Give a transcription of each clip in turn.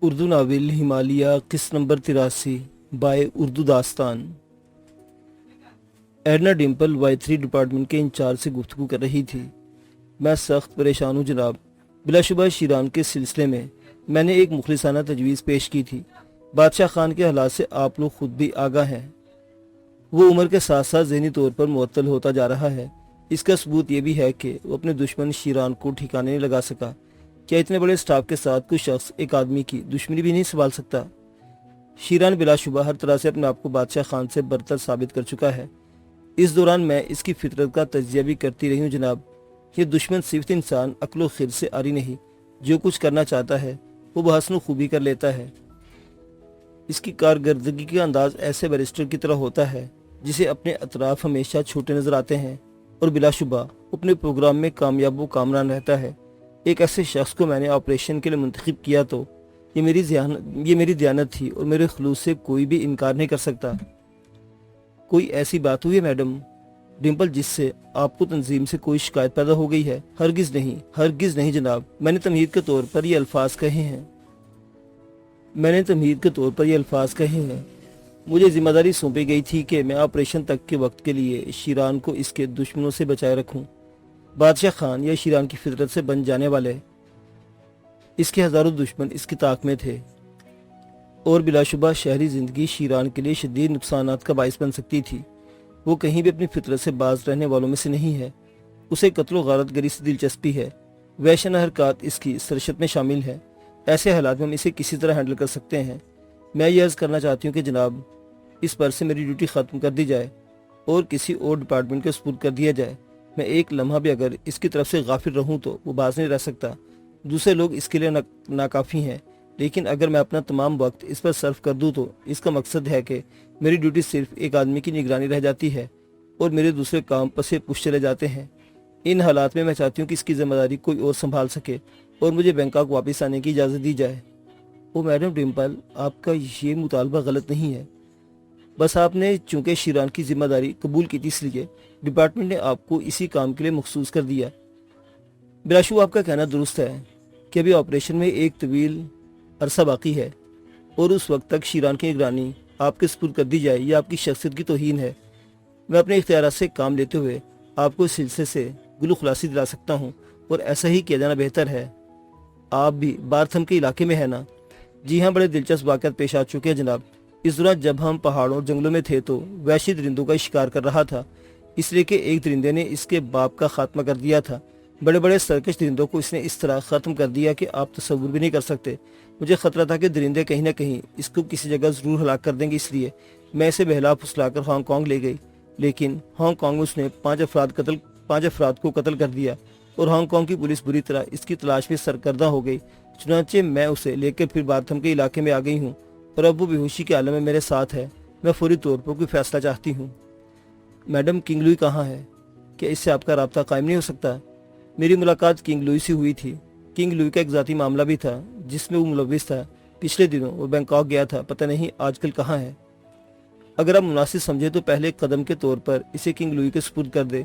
Urdu novel Himalaya قسط number 83 bye Urdu داستان۔ ایڈنا dimple Y3 department کے انچارج سے گفتگو کر رہی تھی۔ میں سخت پریشان ہوں جناب۔ بلا شبہ شیران کے سلسلے میں میں نے ایک مخلصانہ تجویز پیش کی تھی۔ بادشاہ خان کے حالات سے آپ لوگ خود بھی آگاہ ہیں۔ وہ عمر کے ساتھ ساتھ ذہنی طور پر معطل ہوتا جا رہا ہے۔ اس کا ثبوت یہ بھی ہے کہ وہ اپنے دشمن شیران کو ٹھکانے نہیں لگا سکا۔ کیا اتنے بڑے سٹاف کے ساتھ کوئی شخص ایک آدمی کی دشمنی بھی نہیں سنبھال سکتا؟ شیران بلا شبہ ہر طرح سے اپنے آپ کو بادشاہ خان سے برتر ثابت کر چکا ہے۔ اس دوران میں اس کی فطرت کا تجزیہ بھی کرتی رہی ہوں جناب۔ یہ دشمن صرف انسان عقل و خرد سے آری نہیں، جو کچھ کرنا چاہتا ہے وہ بحسن و خوبی کر لیتا ہے۔ اس کی کارکردگی کا انداز ایسے بیرسٹر کی طرح ہوتا ہے جسے اپنے اطراف ہمیشہ چھوٹے نظر آتے ہیں اور بلا شبہ اپنے پروگرام میں کامیاب و کامران رہتا ہے۔ ایک ایسے شخص کو میں نے آپریشن کے لیے منتخب کیا تو یہ میری دیانت تھی اور میرے خلوص سے کوئی بھی انکار نہیں کر سکتا۔ کوئی ایسی بات ہوئی ہے میڈم ڈمپل جس سے آپ کو تنظیم سے کوئی شکایت پیدا ہو گئی ہے؟ ہرگز نہیں جناب۔ میں نے تمہید کے طور پر یہ الفاظ کہے ہیں۔ مجھے ذمہ داری سونپی گئی تھی کہ میں آپریشن تک کے وقت کے لیے شیران کو اس کے دشمنوں سے بچائے رکھوں۔ بادشاہ خان یا شیران کی فطرت سے بن جانے والے اس کے ہزاروں دشمن اس کی طاق میں تھے، اور بلا شبہ شہری زندگی شیران کے لیے شدید نقصانات کا باعث بن سکتی تھی۔ وہ کہیں بھی اپنی فطرت سے باز رہنے والوں میں سے نہیں ہے۔ اسے قتل و غارت گری سے دلچسپی ہے۔ وحشانہ حرکات اس کی سرشت میں شامل ہے۔ ایسے حالات میں ہم اسے کسی طرح ہینڈل کر سکتے ہیں۔ میں یہ عرض کرنا چاہتی ہوں کہ جناب اس پر سے میری ڈیوٹی ختم کر دی جائے اور کسی اور ڈپارٹمنٹ کے سپرد کر دیا جائے۔ میں ایک لمحہ بھی اگر اس کی طرف سے غافل رہوں تو وہ باز نہیں رہ سکتا۔ دوسرے لوگ اس کے لیے ناکافی ہیں، لیکن اگر میں اپنا تمام وقت اس پر صرف کر دوں تو اس کا مقصد ہے کہ میری ڈیوٹی صرف ایک آدمی کی نگرانی رہ جاتی ہے اور میرے دوسرے کام پسے پش چلے جاتے ہیں۔ ان حالات میں میں چاہتی ہوں کہ اس کی ذمہ داری کوئی اور سنبھال سکے اور مجھے بینکاک واپس آنے کی اجازت دی جائے۔ او میڈم ڈمپل، آپ کا یہ مطالبہ غلط نہیں ہے، بس آپ نے چونکہ شیران کی ذمہ داری قبول کی تھی اس لیے ڈپارٹمنٹ نے آپ کو اسی کام کے لیے مخصوص کر دیا۔ بلا شبہ آپ کا کہنا درست ہے کہ ابھی آپریشن میں ایک طویل عرصہ باقی ہے اور اس وقت تک شیران کی نگرانی آپ کے سپرد کر دی جائے یہ آپ کی شخصیت کی توہین ہے۔ میں اپنے اختیارات سے کام لیتے ہوئے آپ کو اس سلسلے سے گلو خلاصی دلا سکتا ہوں اور ایسا ہی کیا جانا بہتر ہے۔ آپ بھی بارتھم کے علاقے میں ہیں نا؟ جی ہاں، بڑے دلچسپ واقعات پیش آ چکے ہیں جناب۔ اس دوران جب ہم پہاڑوں اور جنگلوں میں تھے تو وحشی درندوں کا شکار کر رہا تھا، اس لیے کہ ایک درندے نے اس کے باپ کا خاتمہ کر دیا تھا۔ بڑے بڑے سرکش درندوں کو اس نے اس طرح ختم کر دیا کہ آپ تصور بھی نہیں کر سکتے۔ مجھے خطرہ تھا کہ درندے کہیں نہ کہیں اس کو کسی جگہ ضرور ہلاک کر دیں گے، اس لیے میں اسے بہلا پھسلا کر ہانگ کانگ لے گئی، لیکن ہانگ کانگ میں اس نے 5 افراد کو قتل کر دیا اور ہانگ کانگ کی پولیس بری طرح اس کی تلاش میں سرگرداں ہو گئی۔ چنانچہ میں اسے لے کر پھر بارتھم کے علاقے میں آ گئی ہوں اور اب وہ بے ہوشی کے عالم میں میرے ساتھ ہے۔ میں فوری طور پر کوئی فیصلہ چاہتی ہوں۔ میڈم کنگ لوئی کہاں ہے؟ کیا اس سے آپ کا رابطہ قائم نہیں ہو سکتا؟ میری ملاقات کنگ لوئی سے ہوئی تھی۔ کنگ لوئی کا ایک ذاتی معاملہ بھی تھا جس میں وہ ملوث تھا۔ پچھلے دنوں وہ بینکاک گیا تھا، پتہ نہیں آج کل کہاں ہے۔ اگر آپ مناسب سمجھے تو پہلے قدم کے طور پر اسے کنگ لوئی کے سپرد کر دے۔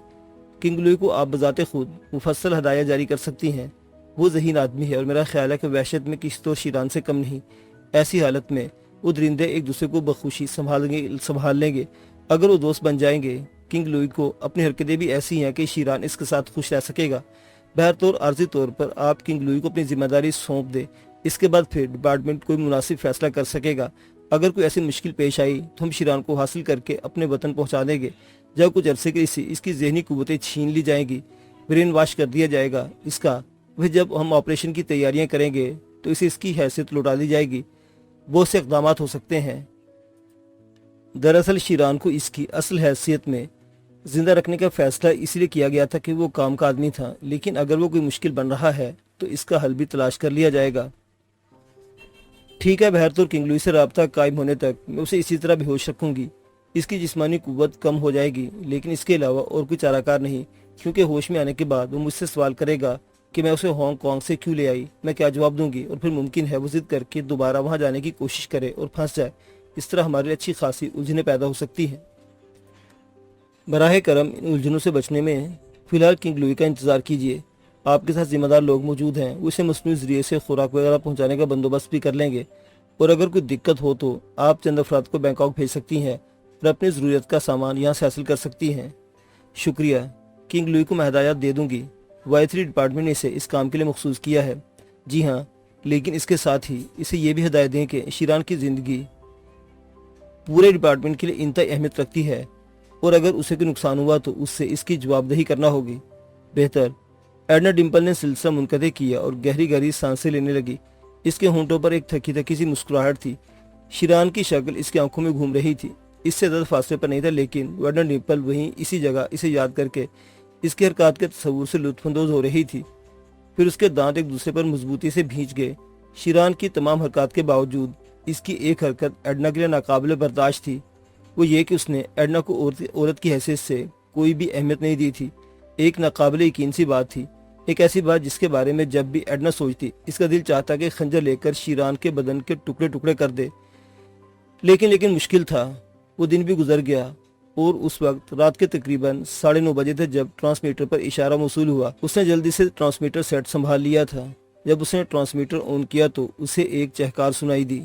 کنگ لوئی کو آپ بذات خود مفصل ہدایات جاری کر سکتی ہیں۔ وہ ذہین آدمی ہے اور میرا خیال ہے کہ وحشت میں کسی طور شیران سے کم نہیں۔ ایسی حالت میں وہ درندے ایک دوسرے کو بخوشی سنبھال لیں گے اگر وہ دوست بن جائیں گے۔ کنگ لوئی کو اپنی حرکتیں بھی ایسی ہیں کہ شیران اس کے ساتھ خوش رہ سکے گا۔ بہرطور عارضی طور پر آپ کنگ لوئی کو اپنی ذمہ داری سونپ دے، اس کے بعد پھر ڈپارٹمنٹ کوئی مناسب فیصلہ کر سکے گا۔ اگر کوئی ایسی مشکل پیش آئی تو ہم شیران کو حاصل کر کے اپنے وطن پہنچا دیں گے۔ جب کچھ عرصے کے لیے اس کی ذہنی قوتیں چھین لی جائیں گی، برین واش کر دیا جائے گا اس کا، پھر جب ہم آپریشن کی تیاریاں کریں گے تو اسے اس کی حیثیت لوٹا دی جائے گی۔ بہت سے اقدامات ہو سکتے ہیں۔ دراصل شیران کو اس کی اصل حیثیت میں زندہ رکھنے کا فیصلہ اس لیے کیا گیا تھا کہ وہ کام کا آدمی تھا، لیکن اگر وہ کوئی مشکل بن رہا ہے تو اس کا حل بھی تلاش کر لیا جائے گا۔ ٹھیک ہے، بہرطور کنگ لوئی سے رابطہ قائم ہونے تک میں اسے اسی طرح بے ہوش رکھوں گی۔ اس کی جسمانی قوت کم ہو جائے گی، لیکن اس کے علاوہ اور کوئی چارہ کار نہیں، کیونکہ ہوش میں آنے کے بعد وہ مجھ سے سوال کرے گا کہ میں اسے ہانگ کانگ سے کیوں لے آئی۔ میں کیا جواب دوں گی؟ اور پھر ممکن ہے وہ ضد کر کے دوبارہ وہاں جانے کی کوشش کرے اور پھنس جائے۔ اس طرح ہماری اچھی خاصی الجھنیں پیدا ہو سکتی ہیں۔ براہ کرم ان الجھنوں سے بچنے میں فی الحال کنگ لوئی کا انتظار کیجیے۔ آپ کے ساتھ ذمہ دار لوگ موجود ہیں، وہ اسے مصنوعی ذریعے سے خوراک وغیرہ پہنچانے کا بندوبست بھی کر لیں گے، اور اگر کوئی دقت ہو تو آپ چند افراد کو بینکاک بھیج سکتی ہیں اور اپنی ضرورت کا سامان یہاں سے حاصل کر سکتی ہیں۔ شکریہ، کنگ لوئی کو میں ہدایات دے دوں گی۔ وائی 3 ڈپارٹمنٹ نے اسے اس کام کے لیے مخصوص کیا ہے۔ جی ہاں، لیکن اس کے ساتھ ہی اسے یہ بھی ہدایت دیں کہ شیران کی زندگی پورے ڈپارٹمنٹ کے لیے انتہائی اہمیت رکھتی ہے، اور اگر اسے کوئی نقصان ہوا تو اس سے اس کی جواب دہی کرنا ہوگی۔ بہتر۔ ایڈنا ڈمپل نے سلسلہ منقطع کیا اور گہری گہری سانسیں لینے لگی۔ اس کے ہونٹوں پر ایک تھکی تھکی سی مسکراہٹ تھی۔ شیران کی شکل اس کی آنکھوں میں گھوم رہی تھی، اس سے زیادہ فاصلے پر نہیں تھا، لیکن ایڈنا ڈمپل وہیں اسی جگہ اسے یاد کر کے اس کے حرکات کے تصور سے لطف اندوز ہو رہی تھی۔ پھر اس کے دانت ایک دوسرے پر مضبوطی سے بھینچ گئے۔ شیران کی تمام حرکات کے باوجود اس کی ایک حرکت ایڈنا کے لیے ناقابل برداشت تھی، وہ یہ کہ اس نے ایڈنا کو عورت کی حیثیت سے کوئی بھی اہمیت نہیں دی تھی۔ ایک ناقابل یقین سی بات تھی، ایک ایسی بات جس کے بارے میں جب بھی ایڈنا سوچتی اس کا دل چاہتا کہ خنجر لے کر شیران کے بدن کے ٹکڑے ٹکڑے کر دے، لیکن مشکل تھا۔ وہ دن بھی گزر گیا اور اس وقت رات کے تقریباً 9:30 بجے تھے جب ٹرانسمیٹر پر اشارہ موصول ہوا۔ اس نے جلدی سے ٹرانسمیٹر سیٹ سنبھال لیا تھا۔ جب اس نے ٹرانسمیٹر آن کیا تو اسے ایک چہکار سنائی دی۔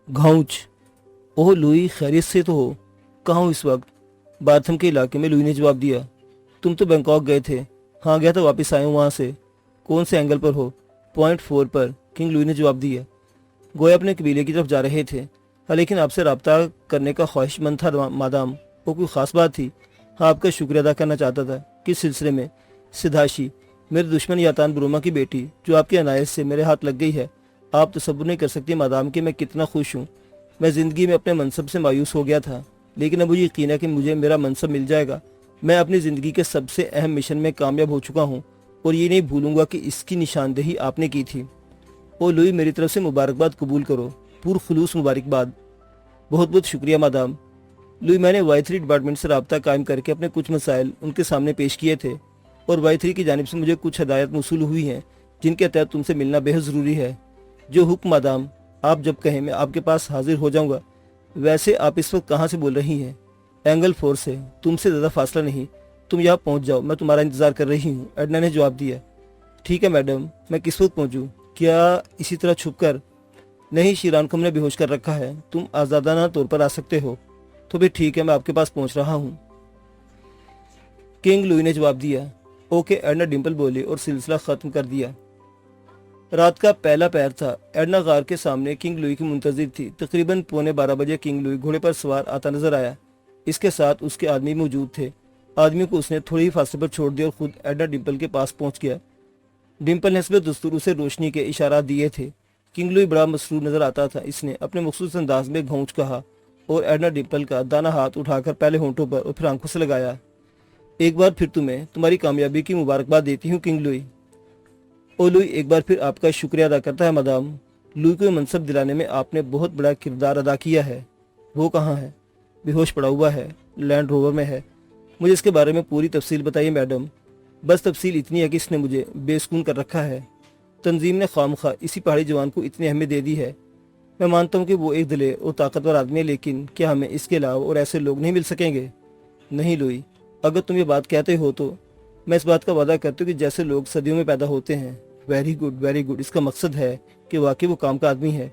گھاؤچ! اوہ لوئی، خیریت سے تو ہو؟ کہاں ہو اس وقت؟ بارتھم کے علاقے میں، لوئی نے جواب دیا۔ تم تو بینکاک گئے تھے۔ ہاں گیا تھا، واپس آئے ہوں وہاں سے۔ کون سے اینگل پر ہو؟ پوائنٹ 4 پر، کنگ لوئی نے جواب دیا۔ گویا اپنے قبیلے کی طرف جا رہے تھے۔ ہاں، لیکن آپ سے رابطہ کرنے کا خواہش مند تھا مادام۔ وہ کوئی خاص بات تھی؟ ہاں، آپ کا شکریہ ادا کرنا چاہتا تھا۔ کس سلسلے میں؟ سدھاشی، میرے دشمن یاتان بروما کی بیٹی، جو آپ کی عنایت سے میرے ہاتھ لگ گئی ہے۔ آپ تصور نہیں کر سکتی مادام کہ میں کتنا خوش ہوں۔ میں زندگی میں اپنے منصب سے مایوس ہو گیا تھا، لیکن اب مجھے یقین ہے کہ مجھے میرا منصب مل جائے گا۔ میں اپنی زندگی کے سب سے اہم مشن میں کامیاب ہو چکا ہوں، اور یہ نہیں بھولوں گا کہ اس کی نشاندہی آپ نے کی تھی۔ او لوئی، میری طرف سے مبارکباد قبول کرو، پرخلوص مبارکباد۔ بہت بہت شکریہ مادام۔ لوئی، میں نے وائی 3 ڈپارٹمنٹ سے رابطہ قائم کر کے اپنے کچھ مسائل ان کے سامنے پیش کیے تھے، اور وائی 3 کی جانب سے مجھے کچھ ہدایات موصول ہوئی ہیں جن کے تحت تم سے ملنا بہت ضروری ہے۔ جو حکم مادام، آپ جب کہیں میں آپ کے پاس حاضر ہو جاؤں گا۔ ویسے آپ اس وقت کہاں سے بول رہی ہیں؟ اینگل 4 سے، تم سے زیادہ فاصلہ نہیں، تم یہاں پہنچ جاؤ، میں تمہارا انتظار کر رہی ہوں، ایڈنا نے جواب دیا۔ ٹھیک ہے میڈم، میں کس وقت پہنچوں؟ کیا اسی طرح چھپ کر؟ نہیں، شیران کو ہم نے بے ہوش کر رکھا ہے، تم آزادانہ طور پر آ سکتے ہو۔ تو پھر ٹھیک ہے، میں آپ کے پاس پہنچ رہا ہوں، کنگ لوئی نے جواب دیا۔ اوکے، ایڈنا ڈمپل بولی اور سلسلہ ختم کر دیا۔ رات کا پہلا پہر تھا۔ ایڈنا غار کے سامنے کنگ لوئی کی منتظر تھی۔ تقریباً 11:15 بجے کنگ لوئی گھوڑے پر سوار آتا نظر آیا۔ اس کے ساتھ اس کے آدمی موجود تھے۔ آدمی کو اس نے تھوڑی ہی فاصلے پر چھوڑ دیا اور خود ایڈنا ڈمپل کے پاس پہنچ گیا۔ ڈمپل نے حسب دستور اسے روشنی کے اشارات دیے تھے۔ کنگ لوئی بڑا مسرور نظر آتا تھا۔ اس نے اپنے مخصوص انداز میں گھونچ کہا اور ایڈنا ڈمپل کا دانا ہاتھ اٹھا کر پہلے ہونٹوں پر اور پھر آنکھوں سے لگایا۔ ایک بار پھر تمہیں تمہاری کامیابی کی مبارکباد دیتی ہوں کنگ لوئی۔ او لوئی ایک بار پھر آپ کا شکریہ ادا کرتا ہے مدام۔ لوئی کو یہ منصب دلانے میں آپ نے بہت بڑا کردار ادا کیا ہے۔ وہ کہاں ہے؟ بے ہوش پڑا ہوا ہے، لینڈ روور میں ہے۔ مجھے اس کے بارے میں پوری تفصیل بتائیے میڈم۔ بس تفصیل اتنی ہے کہ اس نے مجھے بے سکون کر رکھا ہے۔ تنظیم نے خواہ اسی پہاڑی جوان کو اتنی اہمیت دے دی ہے۔ میں مانتا ہوں کہ وہ ایک دلیر اور طاقتور آدمی ہے، لیکن کیا ہمیں اس کے علاوہ اور ایسے لوگ نہیں مل سکیں گے؟ نہیں لوئی، اگر تم یہ بات کہتے ہو تو میں اس بات کا وعدہ کرتی ہوں کہ جیسے لوگ صدیوں میں پیدا ہوتے ہیں۔ Very good, very good. اس کا مقصد ہے کہ واقعی وہ کام کا آدمی ہے۔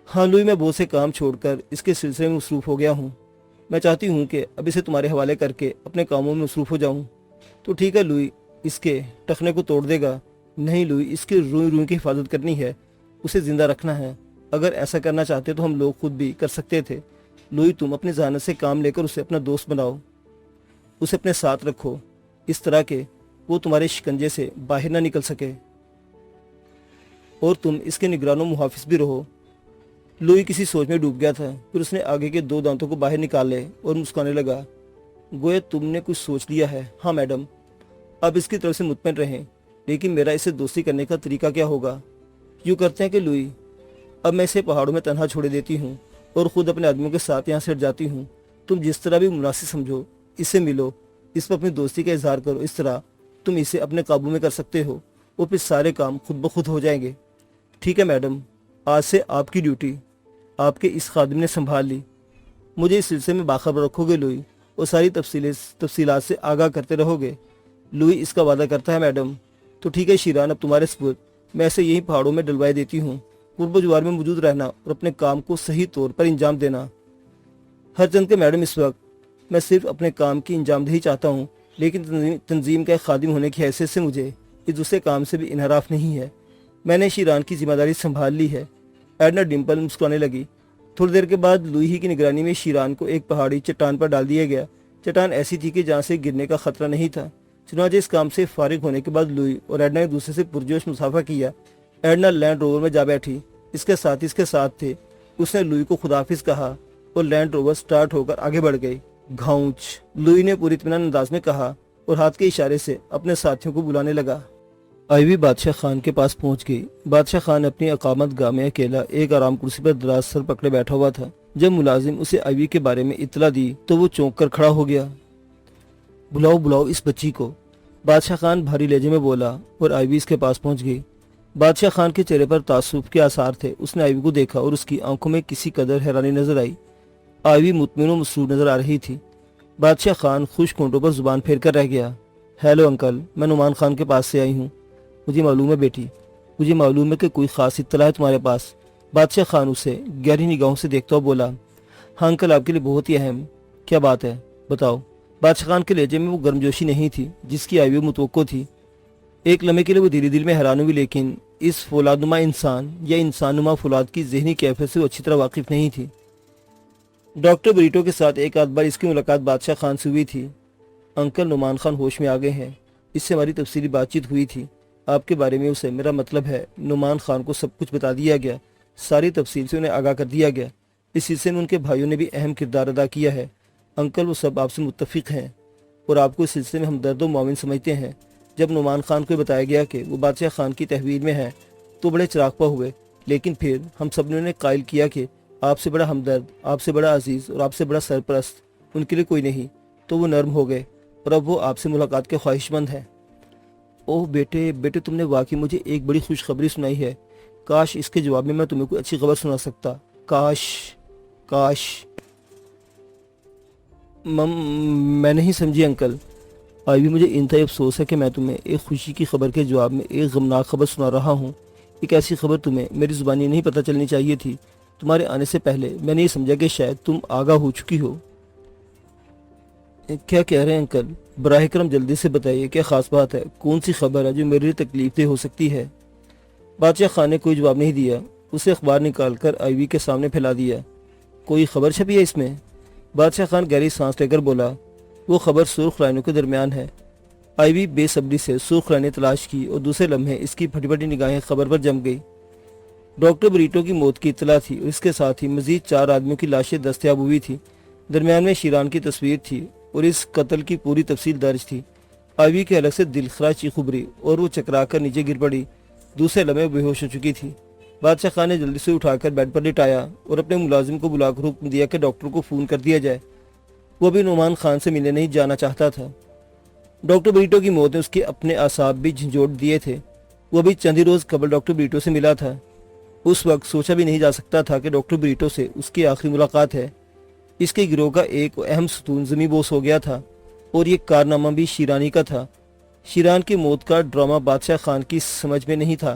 ہاں لوئی، میں بہت سے کام چھوڑ کر اس کے سلسلے میں مصروف ہو گیا ہوں۔ میں چاہتی ہوں کہ اب اسے تمہارے حوالے کر کے اپنے کاموں میں مصروف ہو جاؤں۔ تو ٹھیک ہے لوئی، اس کے ٹخنے کو توڑ دے گا؟ نہیں لوئی، اس کی روئی کی حفاظت کرنی ہے، اسے زندہ رکھنا ہے۔ اگر ایسا کرنا چاہتے تو ہم لوگ خود بھی کر سکتے تھے۔ لوئی، تم اپنی ذہانت سے کام لے کر اسے اپنا دوست بناؤ، اسے اپنے ساتھ رکھو، اس طرح کہ وہ تمہارے شکنجے سے باہر نہ نکل سکے، اور تم اس کے نگران و محافظ بھی رہو۔ لوئی کسی سوچ میں ڈوب گیا تھا، پھر اس نے آگے کے 2 دانتوں کو باہر نکالے اور مسکرانے لگا۔ گویا تم نے کچھ سوچ لیا ہے۔ ہاں میڈم، اب اس کی طرف سے مطمئن رہیں، لیکن میرا اسے دوستی کرنے کا طریقہ کیا ہوگا؟ یوں کرتے ہیں کہ لوئی، اب میں اسے پہاڑوں میں تنہا چھوڑے دیتی ہوں اور خود اپنے آدمیوں کے ساتھ یہاں سے ہٹ جاتی ہوں۔ تم جس طرح بھی مناسب سمجھو، اس سے ملو، اس پر اپنی دوستی کا اظہار کرو، اس طرح تم اسے اپنے قابو میں کر سکتے ہو، اور پھر سارے کام خود بخود ہو جائیں گے۔ ٹھیک ہے میڈم، آج سے آپ کی ڈیوٹی آپ کے اس خادم نے سنبھال لی۔ مجھے اس سلسلے میں باخبر رکھو گے لوئی، اور ساری تفصیلات سے آگاہ کرتے رہو گے؟ لوئی اس کا وعدہ کرتا ہے میڈم۔ تو ٹھیک ہے شیران، اب تمہارے سپرد، میں ایسے یہی پہاڑوں میں ڈلوائے دیتی ہوں۔ قرب و جوار میں موجود رہنا اور اپنے کام کو صحیح طور پر انجام دینا۔ ہر چند کے میڈم، اس وقت میں صرف اپنے کام کی انجام دہی چاہتا ہوں، لیکن تنظیم کا ایک خادم ہونے کی حیثیت سے مجھے اس دوسرے کام سے بھی انحراف نہیں ہے۔ میں نے شیران کی ذمہ داری سنبھال لی ہے۔ ایڈنا ڈمپل مسکرانے لگی۔ تھوڑی دیر کے بعد لوئی ہی کی نگرانی میں شیران کو ایک پہاڑی چٹان پر ڈال دیا گیا۔ چٹان ایسی تھی کہ جہاں سے گرنے کا خطرہ نہیں تھا۔ چنانچہ اس کام سے فارغ ہونے کے بعد لوئی اور ایڈنا نے دوسرے سے پرجوش مصافحہ کیا۔ ایڈنا لینڈ روور میں جا بیٹھی۔ اس کے ساتھ تھے۔ اس نے لوئی کو خداحافظ کہا اور لینڈ روور سٹارٹ ہو کر آگے بڑھ گئی۔ گھاؤچ، لوئی نے پوری اطمینان انداز میں کہا اور ہاتھ کے اشارے سے اپنے ساتھیوں کو بلانے لگا۔ آئیوی بادشاہ خان کے پاس پہنچ گئی۔ بادشاہ خان اپنی اقامت گاہ میں اکیلا ایک آرام کرسی پر دراز سر پکڑے بیٹھا ہوا تھا۔ جب ملازم اسے آئیوی کے بارے میں اطلاع دی تو وہ چونک کر کھڑا ہو گیا۔ بلاؤ اس بچی کو، بادشاہ خان بھاری لہجے میں بولا اور آئیوی اس کے پاس پہنچ گئی۔ بادشاہ خان کے چہرے پر تعصب کے آثار تھے۔ اس نے آئیوی کو دیکھا اور اس کی آنکھوں میں کسی قدر حیرانی نظر آئی۔ آئیوی مطمئن و مسرور نظر آ رہی تھی۔ بادشاہ خان خشک ہونٹوں پر زبان پھیر کر رہ گیا۔ ہیلو انکل، میں نعمان خان کے پاس سے آئی ہوں۔ مجھے معلوم ہے بیٹی، مجھے معلوم ہے کہ کوئی خاص اطلاع ہے تمہارے پاس۔ بادشاہ خان اسے گہری نگاہوں سے دیکھتا ہوا بولا، ہاں انکل، آپ کے لیے بہت ہی اہم۔ کیا بات ہے، بتاؤ۔ بادشاہ خان کے لہجے میں وہ گرمجوشی نہیں تھی جس کی آئیوی متوقع تھی۔ ایک لمحے کے لیے وہ دل میں حیران ہوئی، لیکن اس فولاد نما انسان یا انسان نما فولاد کی ذہنی کیفیت سے وہ اچھی طرح واقف نہیں تھی۔ ڈاکٹر بریٹو کے ساتھ ایک آدھ بار اس کی ملاقات بادشاہ خان سے ہوئی تھی۔ انکل، نعمان خان ہوش میں آ گئے ہیں، اس سے ہماری تفصیلی بات چیت ہوئی تھی۔ آپ کے بارے میں اسے، میرا مطلب ہے نعمان خان کو سب کچھ بتا دیا گیا، ساری تفصیل سے انہیں آگاہ کر دیا گیا۔ اس سلسلے میں ان کے بھائیوں نے بھی اہم کردار ادا کیا ہے۔ انکل، وہ سب آپ سے متفق ہیں اور آپ کو اس سلسلے میں ہمدرد و معاون سمجھتے ہیں۔ جب نعمان خان کو بتایا گیا کہ وہ بادشاہ خان کی تحویل میں ہیں تو بڑے چراغپا ہوئے، لیکن پھر ہم سب نے انہیں قائل کیا کہ آپ سے بڑا ہمدرد، آپ سے بڑا عزیز اور آپ سے بڑا سرپرست ان کے لیے کوئی نہیں، تو وہ نرم ہو گئے اور اب وہ آپ سے ملاقات کے خواہش مند ہیں۔ اوہ بیٹے، تم نے واقعی مجھے ایک بڑی خوشخبری سنائی ہے۔ کاش اس کے جواب میں تمہیں کوئی اچھی خبر سنا سکتا۔ کاش میں نہیں سمجھی انکل۔ آئیوی، مجھے انتہائی افسوس ہے کہ میں تمہیں ایک خوشی کی خبر کے جواب میں ایک غمناک خبر سنا رہا ہوں۔ ایک ایسی خبر تمہیں میری زبانی نہیں پتہ چلنی چاہیے تھی۔ تمہارے آنے سے پہلے میں نے یہ سمجھا کہ شاید تم آگاہ ہو چکی ہو۔ کیا کہہ رہے ہیں انکل؟ براہ کرم جلدی سے بتائیے، کیا خاص بات ہے؟ کون سی خبر ہے جو میرے لیے تکلیف دہ ہو سکتی ہے؟ بادشاہ خان نے کوئی جواب نہیں دیا۔ اسے اخبار نکال کر آئیوی کے سامنے پھیلا دیا۔ کوئی خبر چھپی ہے اس میں؟ بادشاہ خان گہری سانس لے کر بولا، وہ خبر سرخ لائنوں کے درمیان ہے۔ آئیوی بے صبری سے سرخ لائنیں تلاش کی اور دوسرے لمحے اس کی پھٹی پھٹی نگاہیں خبر پر جم گئی۔ ڈاکٹر بریٹو کی موت کی اطلاع تھی اور اس کے ساتھ ہی مزید 4 آدمیوں کی لاشیں دستیاب ہوئی تھی۔ درمیان میں شیران کی تصویر تھی اور اس قتل کی پوری تفصیل درج تھی۔ آئیوی کے حلق سے دل خراش چیخ ابھری اور وہ چکرا کر نیچے گر پڑی۔ دوسرے لمحے بے ہوش ہو چکی تھی۔ بادشاہ خان نے جلدی سے اٹھا کر بیڈ پر لٹایا اور اپنے ملازم کو بلا کر حکم دیا کہ ڈاکٹر کو فون کر دیا جائے۔ وہ بھی نعمان خان سے ملنے نہیں جانا چاہتا تھا۔ ڈاکٹر بریٹو کی موت نے اس کے اپنے اعصاب بھی جھنجھوڑ دیے تھے۔ وہ ابھی چند ہی روز قبل ڈاکٹر بریٹو سے ملا تھا۔ اس وقت سوچا بھی نہیں جا سکتا تھا کہ ڈاکٹر بریٹو سے اس کی آخری ملاقات ہے۔ اس کے گروہ کا ایک اہم ستون زمیں بوس ہو گیا تھا اور یہ کارنامہ بھی شیرانی کا تھا۔ شیران کی موت کا ڈرامہ بادشاہ خان کی سمجھ میں نہیں تھا،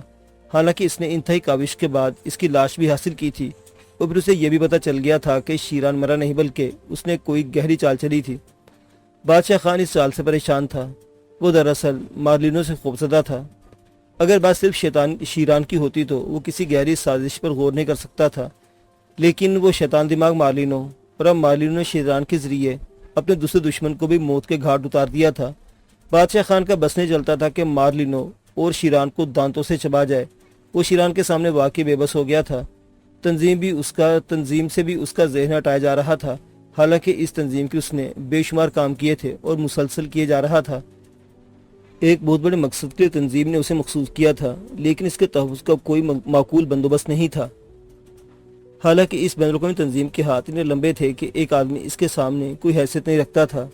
حالانکہ اس نے انتہائی کاوش کے بعد اس کی لاش بھی حاصل کی تھی اور پھر اسے یہ بھی پتہ چل گیا تھا کہ شیران مرا نہیں بلکہ اس نے کوئی گہری چال چلی تھی۔ بادشاہ خان اس چال سے پریشان تھا۔ وہ دراصل مارلینوں سے خوفزدہ تھا۔ اگر بات صرف شیران کی ہوتی تو وہ کسی گہری سازش پر غور نہیں کر سکتا تھا، لیکن وہ شیطان دماغ مارلینوں اور اب مارلینوں نے شیران کے ذریعے اپنے دوسرے دشمن کو بھی موت کے گھاٹ اتار دیا تھا۔ بادشاہ خان کا بس نہیں چلتا تھا کہ مارلینوں اور شیران کو دانتوں سے چبا جائے۔ وہ شیران کے سامنے واقعی بے بس ہو گیا تھا۔ تنظیم سے بھی اس کا ذہن ہٹایا جا رہا تھا، حالانکہ اس تنظیم کے اس نے بے شمار کام کیے تھے اور مسلسل کیے جا رہا تھا۔ ایک بہت بڑے مقصد کے تنظیم نے اسے مخصوص کیا تھا، لیکن اس کے تحفظ کا کوئی معقول بندوبست نہیں تھا۔ حالانکہ اس بین الاقوامی تنظیم کے ہاتھ اتنے لمبے تھے کہ ایک آدمی اس کے سامنے کوئی حیثیت نہیں رکھتا تھا،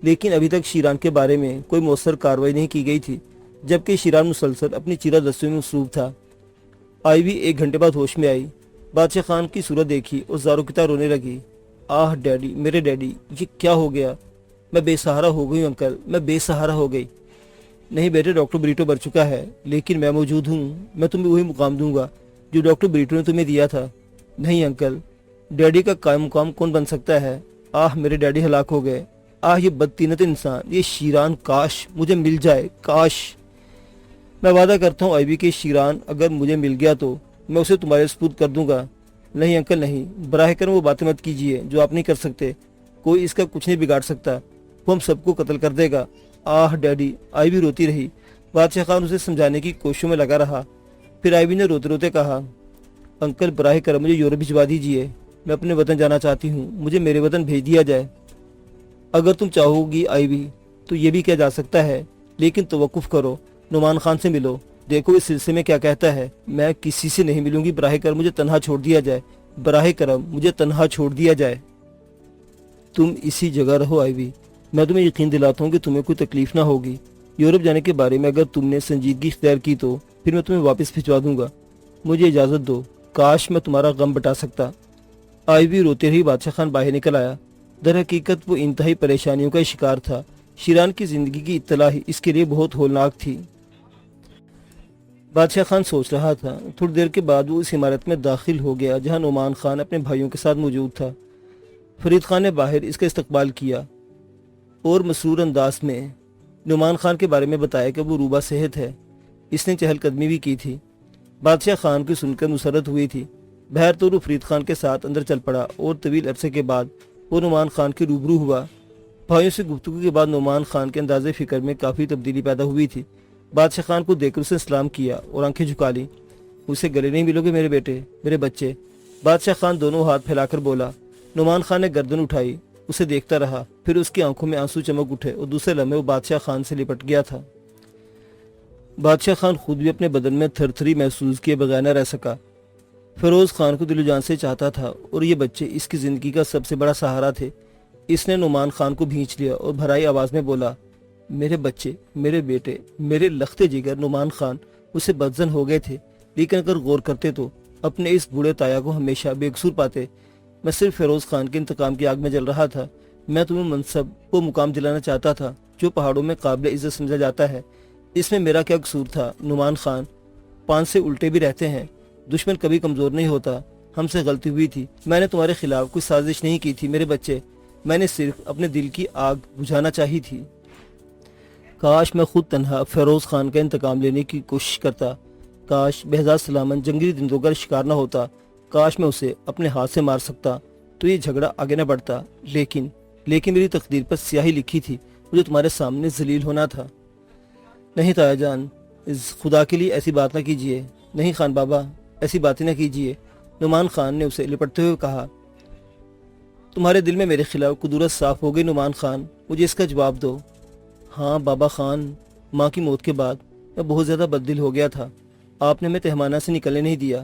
لیکن ابھی تک شیران کے بارے میں کوئی مؤثر کارروائی نہیں کی گئی تھی، جبکہ شیران مسلسل اپنی چیرہ دستیوں میں مصروف تھا۔ آئیوی 1 گھنٹے بعد ہوش میں آئی، بادشاہ خان کی صورت دیکھی اور زاروں کی طرح رونے لگی۔ آہ ڈیڈی، میرے ڈیڈی، یہ کیا ہو گیا؟ میں بے سہارا ہو گئی ہوں انکل، میں بے سہارا ہو گئی۔ نہیں بیٹے، ڈاکٹر بریٹو مر چکا ہے، لیکن میں موجود ہوں، میں تمہیں وہی مقام دوں گا جو ڈاکٹر بریٹو نے تمہیں دیا تھا۔ نہیں انکل، ڈیڈی کا قائم مقام کون بن سکتا ہے؟ آہ میرے ڈیڈی ہلاک ہو گئے، آہ یہ بدتینت انسان، یہ شیران کاش مجھے مل جائے، کاش۔ میں وعدہ کرتا ہوں آئی کہ شیران اگر مجھے مل گیا تو میں اسے تمہارے سپرد کر دوں گا۔ نہیں انکل نہیں، براہ کرم وہ باتیں مت کیجیے جو آپ نہیں کر سکتے، کوئی اس کا کچھ نہیں بگاڑ سکتا، وہ ہم سب کو قتل کر دے گا۔ آہ ڈیڈی، آئی بھی روتی رہی۔ بادشاہ خان اسے سمجھانے کی کوششوں میں لگا رہا، پھر آئی نے روتے روتے کہا، انکل براہ کرم مجھے یورپ بھجوا دیجیے، میں اپنے وطن جانا چاہتی ہوں، مجھے میرے وطن بھیج دیا جائے۔ اگر تم چاہو گی آئی تو یہ بھی کیا جا سکتا ہے، لیکن توقف کرو، نعمان خان سے ملو، دیکھو اس سلسلے میں کیا کہتا ہے۔ میں کسی سے نہیں ملوں گی، براہ کرم مجھے تنہا چھوڑ دیا جائے، براہ کرم مجھے تنہا چھوڑ دیا جائے۔ تم اسی جگہ رہو آئی، میں تمہیں یقین دلاتا ہوں کہ تمہیں کوئی تکلیف نہ ہوگی۔ یورپ جانے کے بارے میں اگر تم نے سنجیدگی اختیار کی تو پھر میں تمہیں واپس بھجوا دوں گا، مجھے اجازت دو، کاش میں تمہارا غم بٹا سکتا۔ آئی روتے رہی۔ بادشاہ خان باہر نکل آیا۔ در حقیقت وہ انتہائی پریشانیوں کا شکار تھا، شیران کی زندگی کی اطلاع ہی اس کے لیے بہت ہولناک تھی۔ بادشاہ خان سوچ رہا تھا۔ تھوڑی دیر کے بعد وہ اس عمارت میں داخل ہو گیا جہاں نعمان خان اپنے بھائیوں کے ساتھ موجود تھا۔ فرید خان نے باہر اس کا استقبال کیا اور مسرور انداز میں نعمان خان کے بارے میں بتایا کہ وہ روبہ صحت ہے، اس نے چہل قدمی بھی کی تھی۔ بادشاہ خان کی سن کر مسرت ہوئی تھی۔ بہر تو وہ فرید خان کے ساتھ اندر چل پڑا اور طویل عرصے کے بعد وہ نعمان خان کے روبرو ہوا۔ بھائیوں سے گفتگو کے بعد نعمان خان کے انداز فکر میں کافی تبدیلی پیدا ہوئی تھی۔ بادشاہ خان کو دیکھ کر اسے سلام کیا اور آنکھیں جھکا لی۔ اسے گلے نہیں ملو گے میرے بیٹے، میرے بچے؟ بادشاہ خان دونوں ہاتھ پھیلا کر بولا۔ نعمان خان نے گردن اٹھائی، اسے دیکھتا رہا، پھر اس کی آنکھوں میں آنسو چمک اٹھے اور دوسرے لمحے وہ بادشاہ خان سے لپٹ گیا تھا۔ بادشاہ خان خود بھی اپنے بدن میں تھر تھری محسوس کیے بغیر نہ رہ سکا۔ فیروز خان کو دل و جان سے چاہتا تھا اور یہ بچے اس کی زندگی کا سب سے بڑا سہارا تھے۔ اس نے نعمان خان کو بھینچ لیا اور بھرائی آواز میں بولا، میرے بچے، میرے بیٹے، میرے لختے جگر نعمان خان اسے بدزن ہو گئے تھے، لیکن اگر غور کرتے تو اپنے اس بوڑھے تایا کو ہمیشہ بے قصور پاتے۔ میں صرف فیروز خان کے انتقام کی آگ میں جل رہا تھا۔ میں تمہیں منصب وہ مقام دلانا چاہتا تھا جو پہاڑوں میں قابل عزت سمجھا جاتا ہے۔ اس میں میرا کیا قصور تھا؟ نعمان خان پان سے الٹے بھی رہتے ہیں، دشمن کبھی کمزور نہیں ہوتا۔ ہم سے غلطی ہوئی تھی، میں نے تمہارے خلاف کوئی سازش نہیں کی تھی میرے بچے، میں نے صرف اپنے دل کی آگ بجھانا چاہی تھی۔ کاش میں خود تنہا فیروز خان کا انتقام لینے کی کوشش کرتا، کاش بہزاد سلامت جنگلی درندوں کا شکار نہ ہوتا، کاش میں اسے اپنے ہاتھ سے مار سکتا تو یہ جھگڑا آگے نہ بڑھتا، لیکن میری تقدیر پر سیاہی لکھی تھی، مجھے تمہارے سامنے ذلیل ہونا تھا۔ نہیں تایا جان، خدا کے لیے ایسی بات نہ کیجیے۔ نہیں خان بابا، ایسی باتیں نہ کیجیے، نعمان خان نے اسے لپٹتے ہوئے کہا۔ تمہارے دل میں میرے خلاف قدورت صاف ہو گئی نعمان خان، مجھے اس کا جواب دو۔ ہاں بابا خان، ماں کی موت کے بعد میں بہت زیادہ بددل ہو گیا تھا۔ آپ نے ہمیں تہمانہ سے نکلنے نہیں دیا،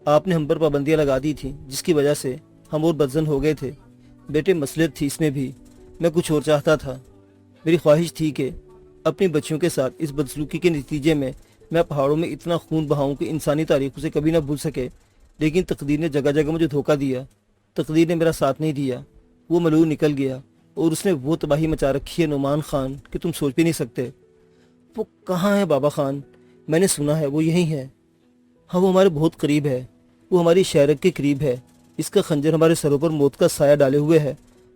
آپ نے ہم پر پابندیاں لگا دی تھیں جس کی وجہ سے ہم اور بدزن ہو گئے تھے۔ بیٹے مصلحت تھی اس میں بھی، میں کچھ اور چاہتا تھا۔ میری خواہش تھی کہ اپنی بچیوں کے ساتھ اس بدسلوکی کے نتیجے میں پہاڑوں میں اتنا خون بہاؤں کہ انسانی تاریخ اسے کبھی نہ بھول سکے، لیکن تقدیر نے جگہ جگہ مجھے دھوکہ دیا، تقدیر نے میرا ساتھ نہیں دیا۔ وہ ملعون نکل گیا اور اس نے وہ تباہی مچا رکھی ہے نعمان خان کہ تم سوچ بھی نہیں سکتے۔ وہ کہاں ہے بابا خان؟ میں نے سنا ہے وہ یہیں ہے۔ ہاں وہ ہمارے بہت قریب ہے، وہ ہماری شہرک کے قریب ہے، اس کا خنجر ہمارے سروں پر موت کا سایہ ڈالے ہوئے ہے،